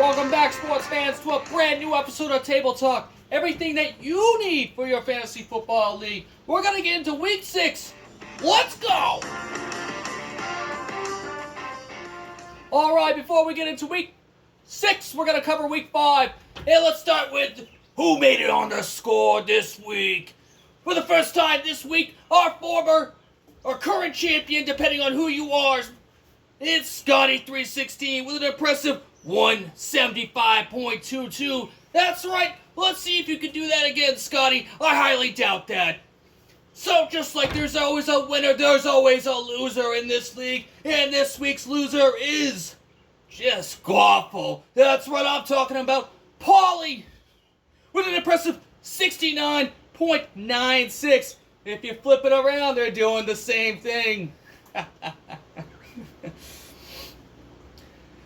Welcome back, sports fans, to a brand new episode of Table Talk. Everything that you need for your fantasy football league. We're going to get into week 6. Let's go! Alright, before we get into week 6, we're going to cover week 5. And let's start with who made it on the score this week. For the first time this week, our current champion, depending on who you are, it's Scotty316 with an impressive 175.22. That's right. Let's see if you can do that again, Scotty. I highly doubt that. So just like there's always a winner, there's always a loser in this league. And this week's loser is just awful. That's what I'm talking about. Paulie with an impressive 69.96. If you flip it around, they're doing the same thing.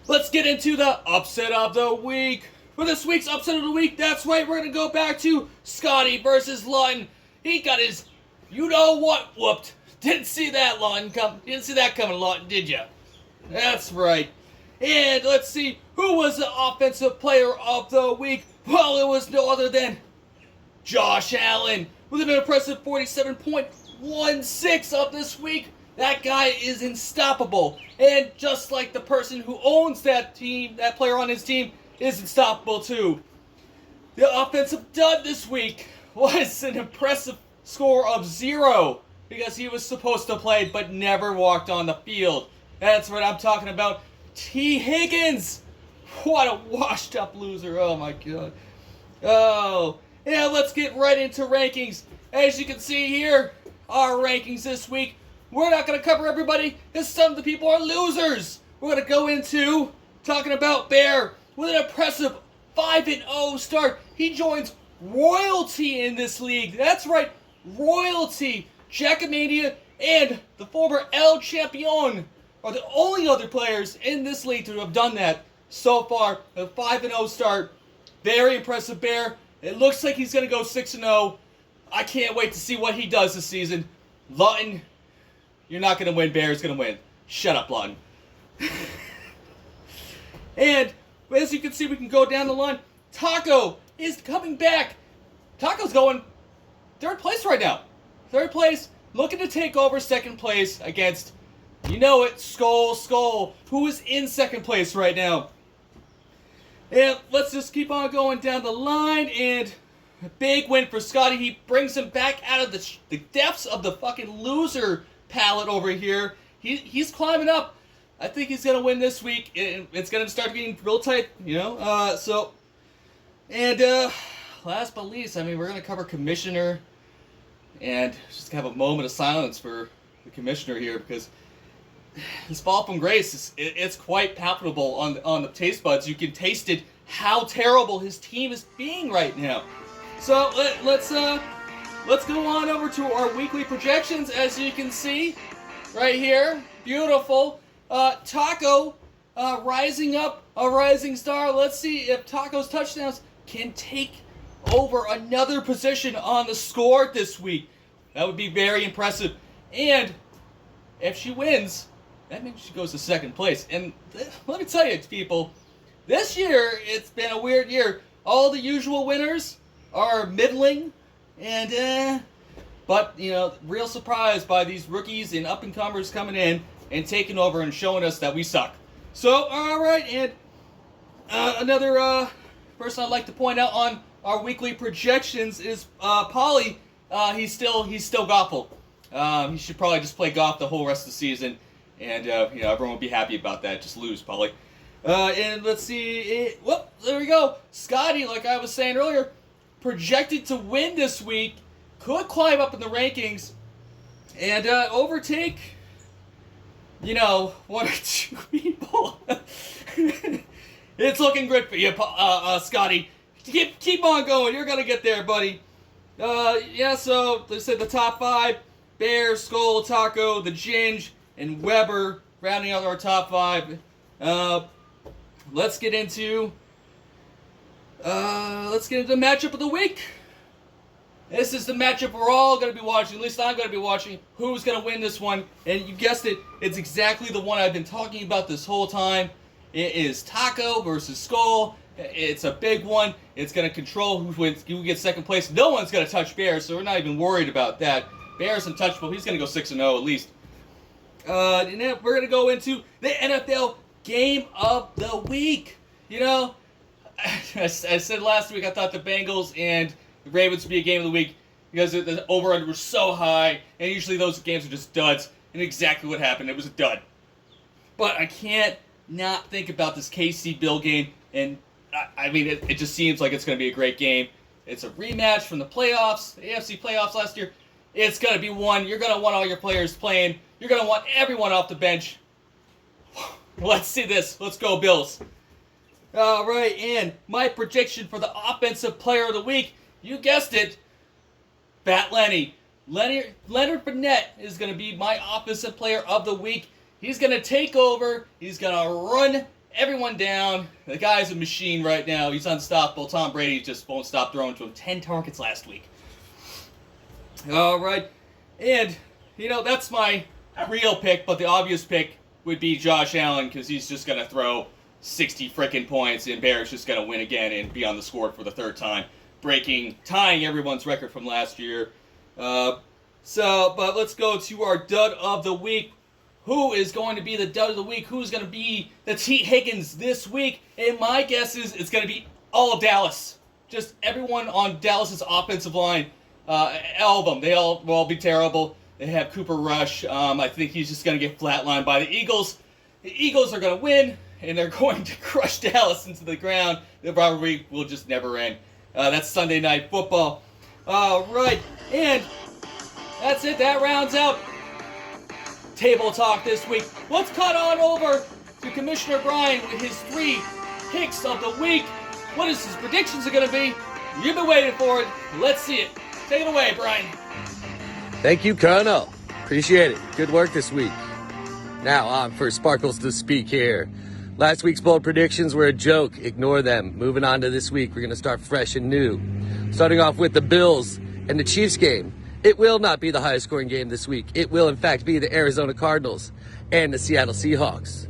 Let's get into the upset of the week. For this week's upset of the week, that's right, we're going to go back to Scotty versus Lutton. He got his you-know-what whooped. Didn't see that, Lutton. Didn't see that coming, Lutton, did ya? That's right. And let's see, who was the offensive player of the week? Well, it was no other than Josh Allen with an impressive 47.16 of this week. That guy is unstoppable. And just like the person who owns that team, that player on his team, is unstoppable too. The offensive dud this week was an impressive score of 0 because he was supposed to play but never walked on the field. That's what I'm talking about. T. Higgins. What a washed up loser. Oh my god. Oh. Yeah, let's get right into rankings. As you can see here, our rankings this week. We're not going to cover everybody because some of the people are losers. We're going to go into talking about Bear with an impressive 5-0 start. He joins royalty in this league. That's right, royalty. Jackamania and the former El Champion are the only other players in this league to have done that so far. A 5-0 start. Very impressive Bear. It looks like he's going to go 6-0. I can't wait to see what he does this season. Lutton, you're not going to win. Bear's going to win. Shut up, Lutton. And as you can see, we can go down the line. Taco is coming back. Taco's going 3rd place right now. 3rd place, looking to take over 2nd place against, you know it, Skull, who is in 2nd place right now. And let's just keep on going down the line. And a big win for Scotty. He brings him back out of the depths of the fucking loser palette over here. He's climbing up. I think he's going to win this week. It's going to start getting real tight, you know. Last but least, I mean, we're going to cover Commissioner. And just have a moment of silence for the Commissioner here because his fall from grace, it's quite palpable on the taste buds. You can taste it, how terrible his team is being right now. So let's go on over to our weekly projections. As you can see right here, beautiful. Taco rising up, a rising star. Let's see if Taco's touchdowns can take over another position on the score this week. That would be very impressive. And if she wins, that means she goes to 2nd place. And let me tell you, people, this year it's been a weird year. All the usual winners are middling, and but you know, real surprised by these rookies and up and comers coming in and taking over and showing us that we suck. So all right, and another person I'd like to point out on our weekly projections is Paulie. He's still goffle. He should probably just play golf the whole rest of the season, and you know, everyone will be happy about that. Just lose, Paulie. And let's see. Whoop, there we go. Scotty, like I was saying earlier, projected to win this week. Could climb up in the rankings and overtake, you know, 1 or 2 people. It's looking good for you, Scotty. Keep on going. You're gonna get there, buddy. Yeah. So they said the top 5: Bear, Skull, Taco, the Ginge, and Weber rounding out our top 5. Let's get into the matchup of the week. This is the matchup we're all going to be watching. At least I'm going to be watching. Who's going to win this one? And you guessed it. It's exactly the one I've been talking about this whole time. It is Taco versus Skull. It's a big one. It's going to control who gets second place. No one's going to touch Bear, so we're not even worried about that. Bear's untouchable. He's going to go 6-0 at least. And then we're going to go into the NFL Game of the Week. You know, I said last week I thought the Bengals and the Ravens would be a Game of the Week because the over-under were so high, and usually those games are just duds. And exactly what happened. It was a dud. But I can't not think about this KC Bill game, and I mean, it just seems like it's going to be a great game. It's a rematch from the playoffs, the AFC playoffs last year. It's going to be one. You're going to want all your players playing. You're going to want everyone off the bench. Let's see this. Let's go, Bills. All right, and my prediction for the Offensive Player of the Week, you guessed it, Fat Lenny. Leonard Fournette is going to be my Offensive Player of the Week. He's going to take over. He's going to run everyone down. The guy's a machine right now. He's unstoppable. Tom Brady just won't stop throwing to him. 10 targets last week. All right. And, you know, that's my real pick, but the obvious pick would be Josh Allen because he's just going to throw 60 frickin' points and Bears just going to win again and be on the score for the third time, tying everyone's record from last year. But let's go to our dud of the week. Who is going to be the dud of the week? Who's going to be the T. Higgins this week? And my guess is it's going to be all of Dallas. Just everyone on Dallas's offensive line. All of them. They all will all be terrible. They have Cooper Rush. I think he's just going to get flatlined by the Eagles. The Eagles are going to win, and they're going to crush Dallas into the ground. The rivalry will just never end. That's Sunday Night Football. All right, and that's it. That rounds out Table Talk this week. Let's cut on over to Commissioner Brian with his 3 picks of the week. What is his predictions are going to be? You've been waiting for it. Let's see it. Take it away, Brian. Thank you, Colonel. Appreciate it. Good work this week. Now on for Sparkles to speak here. Last week's bold predictions were a joke. Ignore them. Moving on to this week, we're going to start fresh and new. Starting off with the Bills and the Chiefs game. It will not be the highest scoring game this week. It will, in fact, be the Arizona Cardinals and the Seattle Seahawks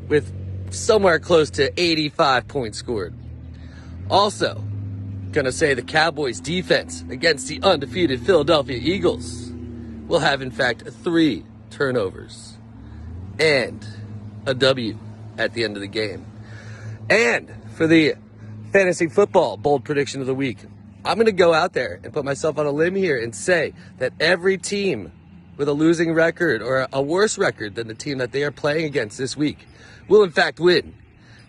with somewhere close to 85 points scored. Also, going to say the Cowboys defense against the undefeated Philadelphia Eagles will have, in fact, 3 turnovers and a W at the end of the game. And for the fantasy football bold prediction of the week, I'm going to go out there and put myself on a limb here and say that every team with a losing record or a worse record than the team that they are playing against this week will in fact win,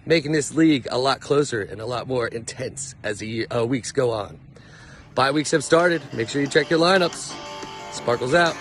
making this league a lot closer and a lot more intense as the weeks go on. Bye weeks have started. Make sure you check your lineups. Sparkles out.